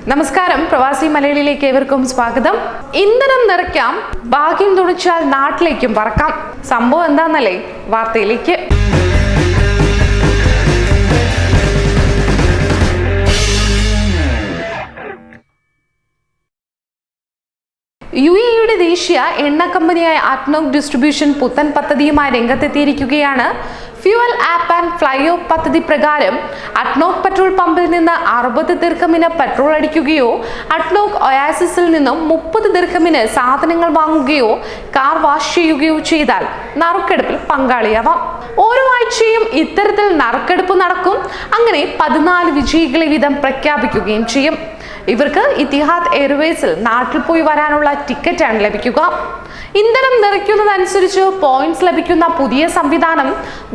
നമസ്കാരം, പ്രവാസി മലയാളിയിലേക്ക് ഏവർക്കും സ്വാഗതം. ഇന്ധനം നിറയ്ക്കാം, ഭാഗ്യം തുണിച്ചാൽ നാട്ടിലേക്കും പറക്കാം. സംഭവം എന്താന്നല്ലേ, വാർത്തയിലേക്ക്. UAEയുടെ ദേശീയ എണ്ണ കമ്പനിയായ അഡ്നോക് ഡിസ്ട്രിബ്യൂഷൻ പുത്തൻ പദ്ധതിയുമായി രംഗത്തെത്തിയിരിക്കുകയാണ്. Fuel app and fly of പദ്ധതി പ്രകാരം അഡ്നോക് പെട്രോൾ പമ്പിൽ നിന്ന് 60 ദിർഹമിന് പെട്രോൾ അടിക്കുകയോ അഡ്നോക് ഒയാസിസിൽ നിന്നും 30 ദിർഹമിന് സാധനങ്ങൾ വാങ്ങുകയോ കാർ വാഷ് ചെയ്യുകയോ ചെയ്താൽ നറുക്കെടുപ്പിൽ പങ്കാളിയാവാം. ഓരോ ആഴ്ചയും ഇത്തരത്തിൽ നറുക്കെടുപ്പ് നടക്കും. അങ്ങനെ 14 വിജയികളെ വീതം പ്രഖ്യാപിക്കുകയും ചെയ്യും. ഇവർക്ക് ഇത്തിഹാദ് എയർവേസിൽ നാട്ടിൽ പോയി വരാനുള്ള ടിക്കറ്റാണ് ലഭിക്കുക. ഇന്ധനം നിറയ്ക്കുന്നതനുസരിച്ച് പോയിന്റ്സ് ലഭിക്കുന്ന പുതിയ സംവിധാനം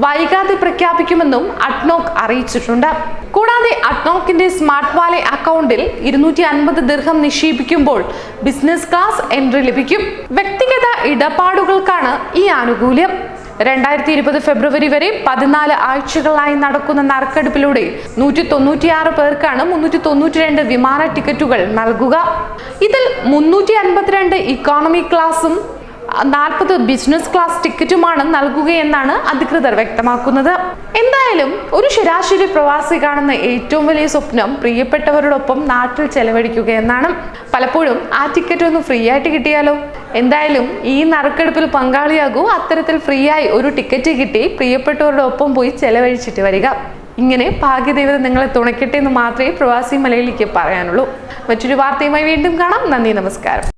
വൈകാതെ പ്രഖ്യാപിക്കുമെന്നും അഡ്നോക് അറിയിച്ചിട്ടുണ്ട്. കൂടാതെ അഡ്നോക്കിന്റെ സ്മാർട്ട് വാലെ അക്കൗണ്ടിൽ 250 ദിർഹം നിക്ഷേപിക്കുമ്പോൾ ബിസിനസ് ക്ലാസ് എൻട്രി ലഭിക്കും. വ്യക്തിഗത ഇടപാടുകൾക്കാണ് ഈ ആനുകൂല്യം. 2020 ഫെബ്രുവരി വരെ 14 ആഴ്ചകളായി നടക്കുന്ന നറുക്കെടുപ്പിലൂടെ 196 പേർക്കാണ് 392 വിമാന ടിക്കറ്റുകൾ നൽകുക. ഇതിൽ 352 ഇക്കോണമി ക്ലാസും 40 ബിസിനസ് ക്ലാസ് ടിക്കറ്റുമാണ് നൽകുകയെന്നാണ് അധികൃതർ വ്യക്തമാക്കുന്നത്. എന്തായാലും ഒരു ശരാശരി പ്രവാസി കാണുന്ന ഏറ്റവും വലിയ സ്വപ്നം പ്രിയപ്പെട്ടവരോടൊപ്പം നാട്ടിൽ ചെലവഴിക്കുക എന്നാണ്. പലപ്പോഴും ആ ടിക്കറ്റ് ഒന്ന് ഫ്രീ ആയിട്ട് കിട്ടിയാലോ? എന്തായാലും ഈ നറുക്കെടുപ്പിൽ പങ്കാളിയാകൂ. അത്തരത്തിൽ ഫ്രീ ആയി ഒരു ടിക്കറ്റ് കിട്ടി പ്രിയപ്പെട്ടവരുടെ ഒപ്പം പോയി ചെലവഴിച്ചിട്ട് വരിക. ഇങ്ങനെ ഭാഗ്യദേവത നിങ്ങളെ തുണയ്ക്കട്ടെ എന്ന് മാത്രമേ പ്രവാസി മലയാളിക്ക് പറയാനുള്ളൂ. മറ്റൊരു വാർത്തയുമായി വീണ്ടും കാണാം. നന്ദി, നമസ്കാരം.